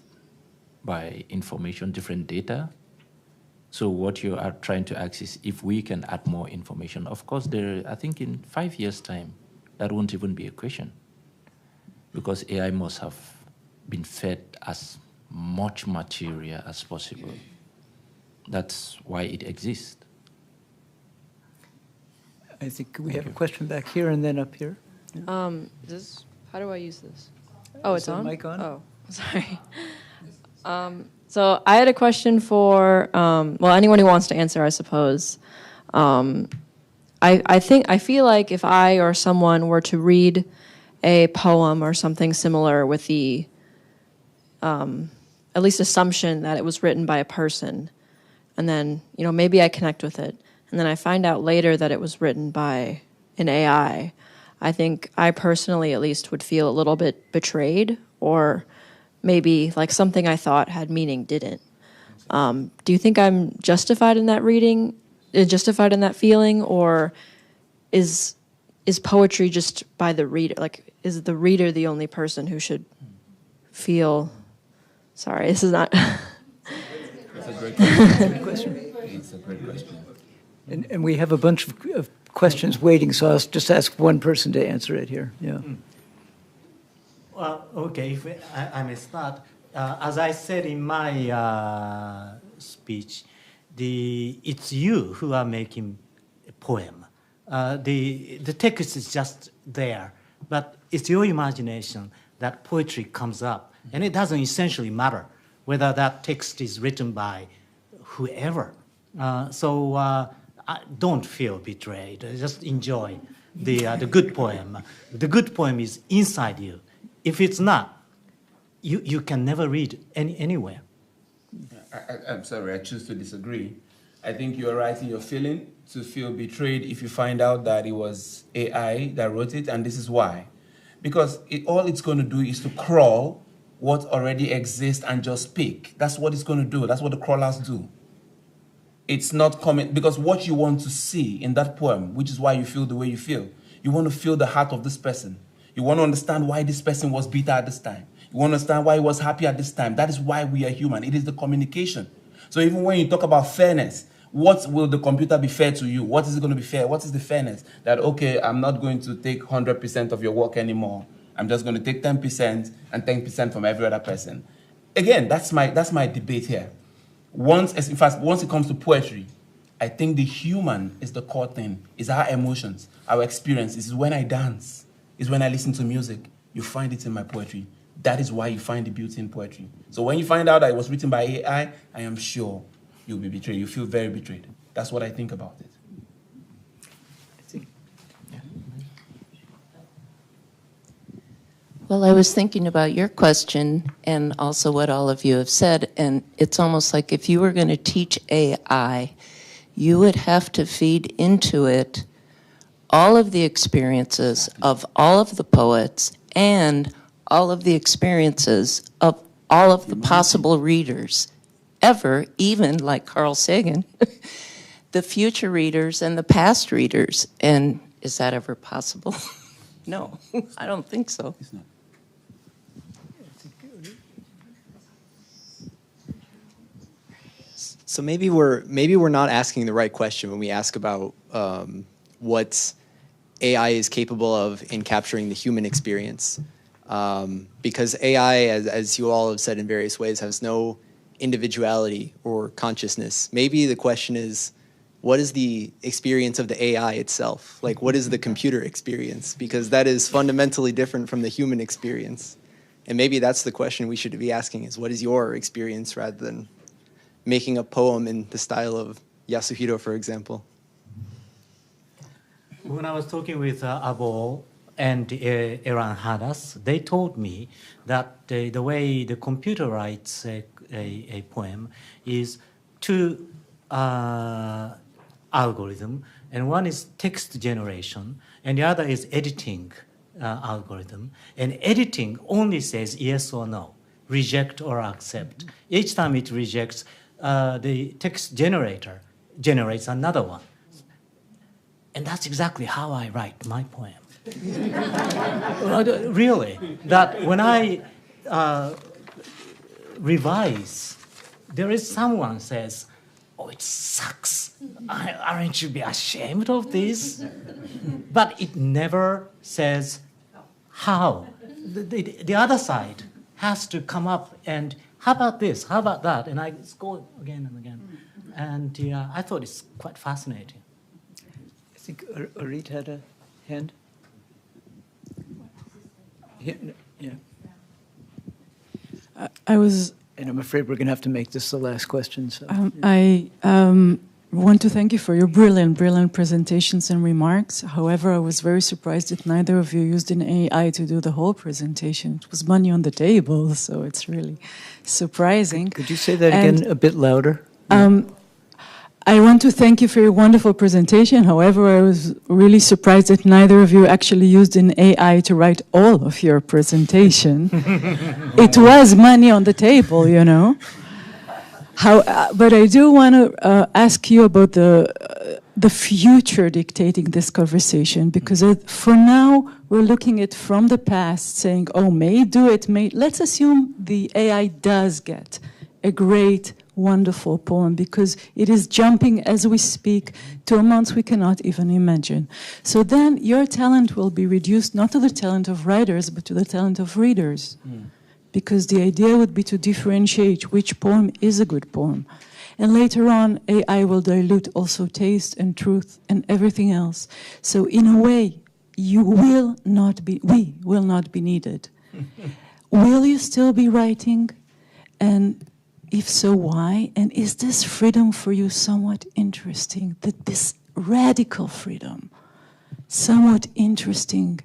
by information, different data. So what you are trying to ask is if we can add more information. Of course, I think in 5 years' time, that won't even be a question, because AI must have been fed as much material as possible. That's why it exists. I think we have a question back here and then up here. How do I use this? Oh, it's Is the on? mic on? Oh, sorry. So I had a question for, well, anyone who wants to answer, I suppose. I feel like if I or someone were to read a poem or something similar with the, at least assumption that it was written by a person, and then, maybe I connect with it, and then I find out later that it was written by an AI, I think I personally at least would feel a little bit betrayed, or maybe like something I thought had meaning didn't. Do you think I'm justified in that reading, justified in that feeling, or is poetry just by the reader? Like, is the reader the only person who should feel? Sorry, this is not. That's a great question. Good question. It's a great question. And we have a bunch of questions waiting, so I'll just ask one person to answer it here. Yeah. Well, okay, if I may start. As I said in my speech, it's you who are making a poem. The text is just there, but it's your imagination that poetry comes up, and it doesn't essentially matter whether that text is written by whoever. So don't feel betrayed. Just enjoy the good poem. The good poem is inside you. If it's not, you can never read anywhere. I'm sorry, I choose to disagree. I think you're right in your feeling to feel betrayed if you find out that it was AI that wrote it, and this is why. Because all it's going to do is to crawl what already exists and just pick. That's what it's going to do. That's what the crawlers do. It's not coming, because what you want to see in that poem, which is why you feel the way you feel, you want to feel the heart of this person. You want to understand why this person was bitter at this time. You want to understand why he was happy at this time. That is why we are human. It is the communication. So even when you talk about fairness, what will the computer be fair to you? What is it going to be fair? What is the fairness? That, okay, I'm not going to take 100% of your work anymore. I'm just going to take 10% and 10% from every other person. Again, that's my debate here. Once it comes to poetry, I think the human is the core thing. It's our emotions, our experience. It's when I dance. It's when I listen to music. You find it in my poetry. That is why you find the beauty in poetry. So when you find out that it was written by AI, I am sure you'll be betrayed. You feel very betrayed. That's what I think about it. Well, I was thinking about your question and also what all of you have said, and it's almost like if you were going to teach AI, you would have to feed into it all of the experiences of all of the poets and all of the experiences of all of the possible readers ever, even like Carl Sagan, the future readers and the past readers. And is that ever possible? No, I don't think so. It's not. So maybe we're not asking the right question when we ask about what AI is capable of in capturing the human experience. Because AI, as you all have said in various ways, has no individuality or consciousness. Maybe the question is, what is the experience of the AI itself? Like, what is the computer experience? Because that is fundamentally different from the human experience. And maybe that's the question we should be asking is, what is your experience rather than making a poem in the style of Yasuhiro, for example? When I was talking with Abo and Eran Hadas, they told me that the way the computer writes a poem is two algorithm, and one is text generation, and the other is editing algorithm. And editing only says yes or no, reject or accept. Each time it rejects, the text generator generates another one. And that's exactly how I write my poem. Really, that when I revise, there is someone says, "Oh, it sucks. Aren't you be ashamed of this?" But it never says how. The other side has to come up and, how about this? How about that? And I go again and again. And I thought it's quite fascinating. I think Arit had a hand. Yeah. I was... And I'm afraid we're going to have to make this the last question. So. I want to thank you for your brilliant presentations and remarks. However, I was very surprised that neither of you used an AI to do the whole presentation. It was money on the table, so it's really surprising. Could you say that again a bit louder? I want to thank you for your wonderful presentation. However, I was really surprised that neither of you actually used an AI to write all of your presentation. It was money on the table, you know. But I do want to ask you about the future dictating this conversation, because for now we're looking at from the past, saying, "Oh, may do it, may." Let's assume the AI does get a great, wonderful poem because it is jumping as we speak to amounts we cannot even imagine. So then your talent will be reduced not to the talent of writers, but to the talent of readers. Because the idea would be to differentiate which poem is a good poem. And later on, AI will dilute also taste and truth and everything else. So in a way, we will not be needed. Will you still be writing? And if so, why? And is this freedom for you somewhat interesting? That this radical freedom, somewhat interesting,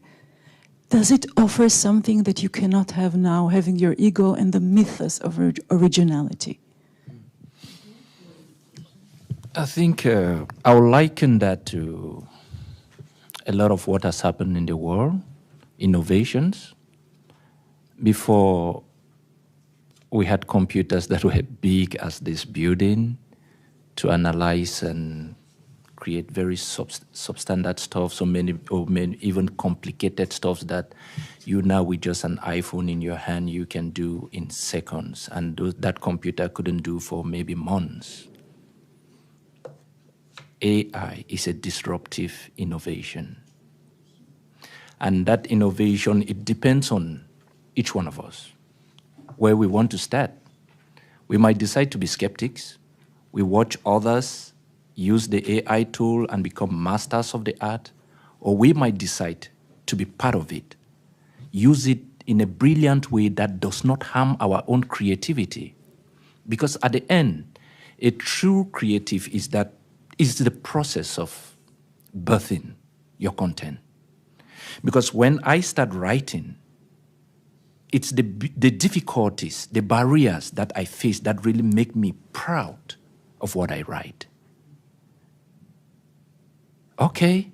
does it offer something that you cannot have now, having your ego and the mythos of originality? I think I would liken that to a lot of what has happened in the world, innovations. Before we had computers that were big as this building to analyze and create very substandard stuff, so many even complicated stuff that you now with just an iPhone in your hand you can do in seconds, and that computer couldn't do for maybe months. AI is a disruptive innovation. And that innovation, it depends on each one of us, where we want to start. We might decide to be skeptics. We watch others use the AI tool and become masters of the art, or we might decide to be part of it, use it in a brilliant way that does not harm our own creativity. Because at the end, a true creative is the process of birthing your content. Because when I start writing, it's the difficulties, the barriers that I face that really make me proud of what I write. Okay,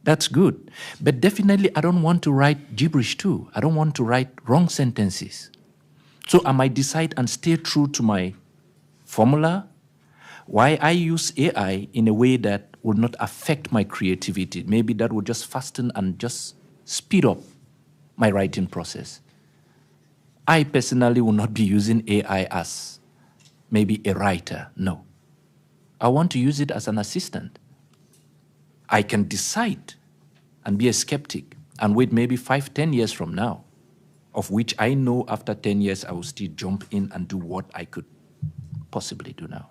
that's good. But definitely I don't want to write gibberish too. I don't want to write wrong sentences. So I might decide and stay true to my formula. Why I use AI in a way that would not affect my creativity. Maybe that would just fasten and just speed up my writing process. I personally will not be using AI as maybe a writer, no. I want to use it as an assistant. I can decide and be a skeptic and wait maybe 5-10 years from now, of which I know after 10 years I will still jump in and do what I could possibly do now.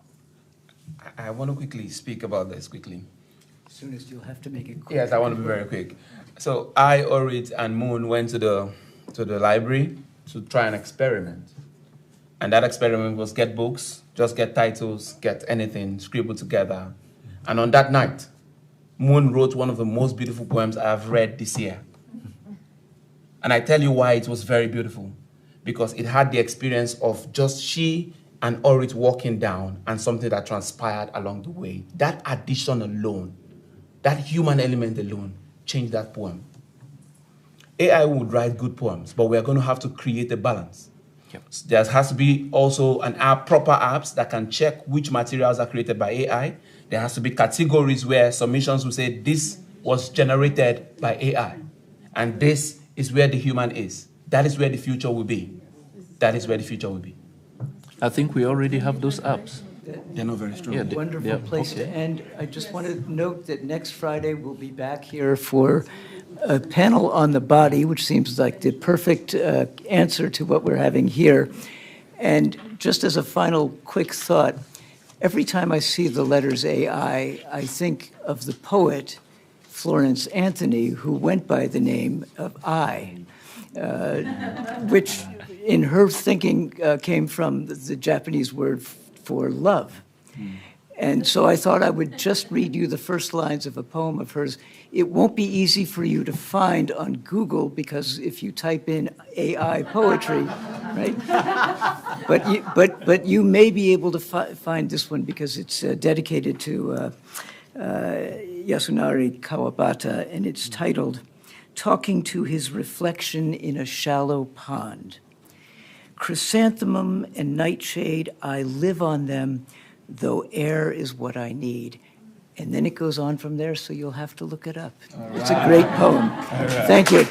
I want to quickly speak about this quickly. As soon as you'll have to make it quick. Yes, I want to be very quick. So I, Orit, and Moon went to the library to try an experiment. And that experiment was get books, just get titles, get anything, scribble together. And on that night, Moon wrote one of the most beautiful poems I have read this year. And I tell you why it was very beautiful. Because it had the experience of just she and Orit walking down and something that transpired along the way. That addition alone, that human element alone, changed that poem. AI would write good poems, but we're going to have to create a balance. Yep. So there has to be also an app, proper apps that can check which materials are created by AI. There has to be categories where submissions will say this was generated by AI, and this is where the human is. That is where the future will be. That is where the future will be. I think we already have those apps. They're not very strong. Yeah, Wonderful place to end. I just want to note that next Friday we'll be back here for a panel on the body, which seems like the perfect answer to what we're having here. And just as a final quick thought, every time I see the letters AI, I think of the poet Florence Anthony, who went by the name of I, which in her thinking came from the Japanese word for love. And so I thought I would just read you the first lines of a poem of hers. It won't be easy for you to find on Google because if you type in AI poetry, right? But you may be able to find this one because it's dedicated to Yasunari Kawabata, and it's titled Talking to His Reflection in a Shallow Pond. Chrysanthemum and nightshade, I live on them, though air is what I need. And then it goes on from there, so you'll have to look it up. It's a great poem. Thank you.